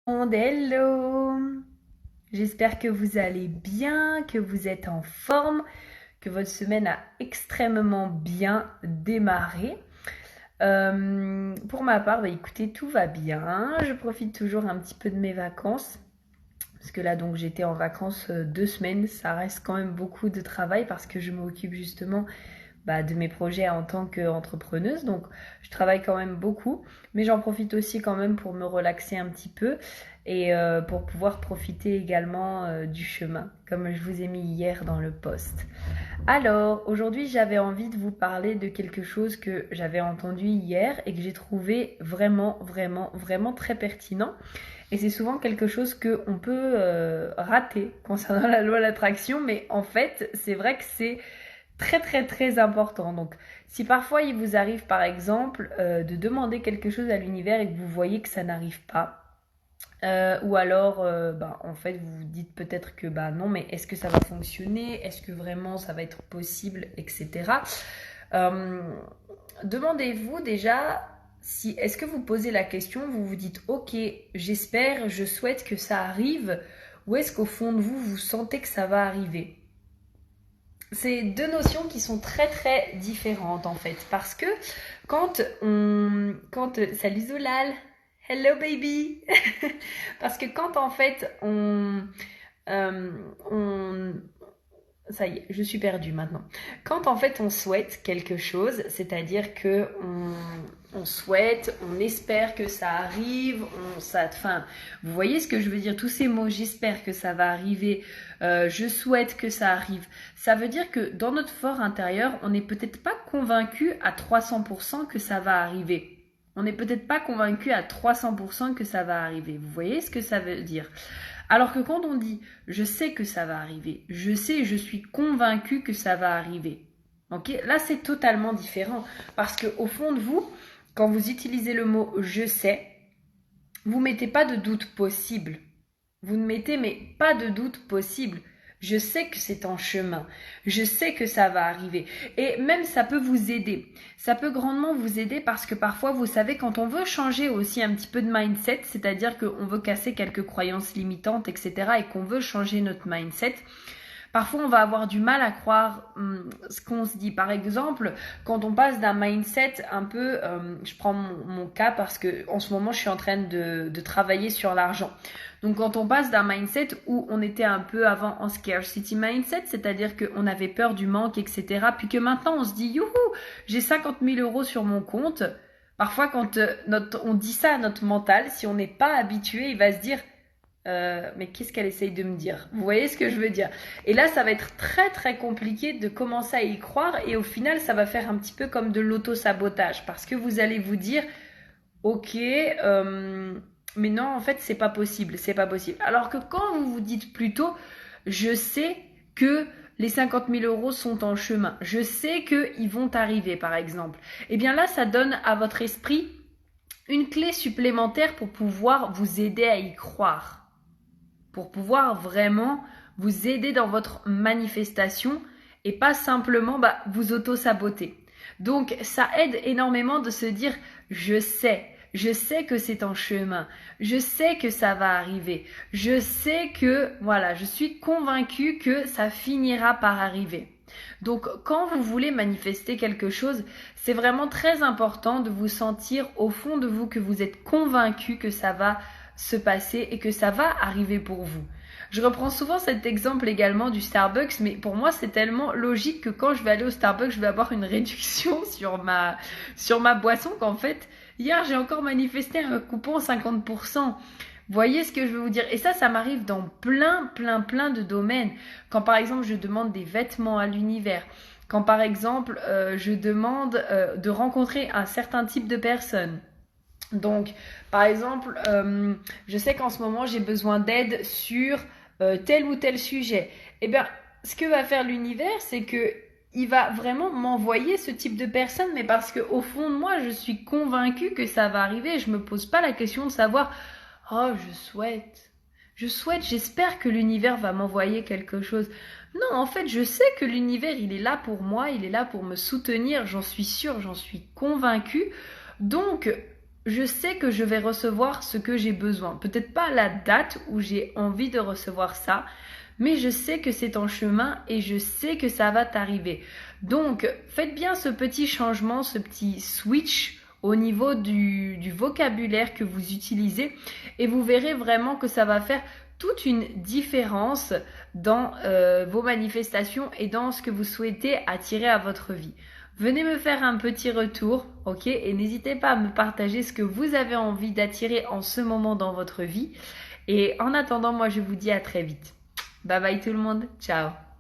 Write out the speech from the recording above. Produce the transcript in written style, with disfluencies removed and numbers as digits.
Hello! J'espère que vous allez bien, que vous êtes en forme, que votre semaine a extrêmement bien démarré. Pour ma part, écoutez, tout va bien. Je profite toujours un petit peu de mes vacances. Parce que là, donc, j'étais en vacances 2 semaines. Ça reste quand même beaucoup de travail parce que je m'occupe justement de mes projets en tant qu'entrepreneuse. Donc, je travaille quand même beaucoup, mais j'en profite aussi quand même pour me relaxer un petit peu et pour pouvoir profiter également du chemin, comme je vous ai mis hier dans le post. Alors, aujourd'hui, j'avais envie de vous parler de quelque chose que j'avais entendu hier et que j'ai trouvé vraiment, vraiment, vraiment très pertinent. Et c'est souvent quelque chose qu'on peut rater concernant la loi de l'attraction, mais en fait, c'est vrai que c'est très très très important. Donc si parfois il vous arrive par exemple de demander quelque chose à l'univers et que vous voyez que ça n'arrive pas, ou alors en fait vous vous dites peut-être que non, mais est-ce que ça va fonctionner, est-ce que vraiment ça va être possible, etc. Euh, Demandez-vous déjà si est-ce que vous posez la question, vous vous dites ok, j'espère, je souhaite que ça arrive, ou est-ce qu'au fond de vous vous sentez que ça va arriver. C'est deux notions qui sont très très différentes en fait, parce que salut Zolal, hello baby, parce que quand en fait euh, on, ça y est, je suis perdue maintenant. Quand en fait on souhaite quelque chose, c'est-à-dire que on souhaite, on espère que ça arrive, enfin, vous voyez ce que je veux dire, tous ces mots, j'espère que ça va arriver, je souhaite que ça arrive. Ça veut dire que dans notre fort intérieur, on n'est peut-être pas convaincu à 300% que ça va arriver. On n'est peut-être pas convaincu à 300% que ça va arriver. Vous voyez ce que ça veut dire? Alors que quand on dit je sais que ça va arriver, je sais, je suis convaincu que ça va arriver. Ok, là c'est totalement différent parce que au fond de vous, quand vous utilisez le mot je sais, vous mettez pas de doute possible. Vous ne mettez mais pas de doute possible. Je sais que c'est en chemin. Je sais que ça va arriver. Et même ça peut vous aider. Ça peut grandement vous aider parce que parfois, vous savez, quand on veut changer aussi un petit peu de mindset, c'est-à-dire qu'on veut casser quelques croyances limitantes, etc., et qu'on veut changer notre mindset, parfois, on va avoir du mal à croire ce qu'on se dit. Par exemple, quand on passe d'un mindset un peu, je prends mon cas parce que en ce moment, je suis en train de travailler sur l'argent. Donc, quand on passe d'un mindset où on était un peu avant en scarcity mindset, c'est-à-dire qu'on avait peur du manque, etc., puis que maintenant, on se dit, youhou, j'ai 50 000 euros sur mon compte. Parfois, quand on dit ça à notre mental, si on n'est pas habitué, il va se dire, mais qu'est-ce qu'elle essaye de me dire? Vous voyez ce que je veux dire? Et là, ça va être très très compliqué de commencer à y croire et au final, ça va faire un petit peu comme de l'auto-sabotage parce que vous allez vous dire, ok, mais non, en fait, c'est pas possible, c'est pas possible. Alors que quand vous vous dites plutôt, je sais que les 50 000 euros sont en chemin, je sais qu'ils vont arriver, par exemple, eh bien là, ça donne à votre esprit une clé supplémentaire pour pouvoir vous aider à y croire, pour pouvoir vraiment vous aider dans votre manifestation et pas simplement vous auto-saboter. Donc ça aide énormément de se dire je sais que c'est en chemin, je sais que ça va arriver, je sais que voilà, je suis convaincue que ça finira par arriver. Donc quand vous voulez manifester quelque chose, c'est vraiment très important de vous sentir au fond de vous que vous êtes convaincu que ça va se passer et que ça va arriver pour vous. Je reprends souvent cet exemple également du Starbucks, mais pour moi c'est tellement logique que quand je vais aller au Starbucks, je vais avoir une réduction sur ma boisson qu'en fait, hier j'ai encore manifesté un coupon 50%. Voyez ce que je veux vous dire. Et ça m'arrive dans plein de domaines. Quand par exemple je demande des vêtements à l'univers, quand par exemple je demande de rencontrer un certain type de personne. Donc, par exemple, je sais qu'en ce moment, j'ai besoin d'aide sur tel ou tel sujet. Eh bien, ce que va faire l'univers, c'est que il va vraiment m'envoyer ce type de personne, mais parce que au fond de moi, je suis convaincue que ça va arriver. Je me pose pas la question de savoir, oh, j'espère que l'univers va m'envoyer quelque chose. Non, en fait, je sais que l'univers, il est là pour moi, il est là pour me soutenir, j'en suis sûre, j'en suis convaincue. Donc, je sais que je vais recevoir ce que j'ai besoin. Peut-être pas la date où j'ai envie de recevoir ça, mais je sais que c'est en chemin et je sais que ça va t'arriver. Donc, faites bien ce petit changement, ce petit switch au niveau du vocabulaire que vous utilisez et vous verrez vraiment que ça va faire toute une différence dans vos manifestations et dans ce que vous souhaitez attirer à votre vie. Venez me faire un petit retour, ok? Et n'hésitez pas à me partager ce que vous avez envie d'attirer en ce moment dans votre vie. Et en attendant, moi je vous dis à très vite. Bye bye tout le monde, ciao!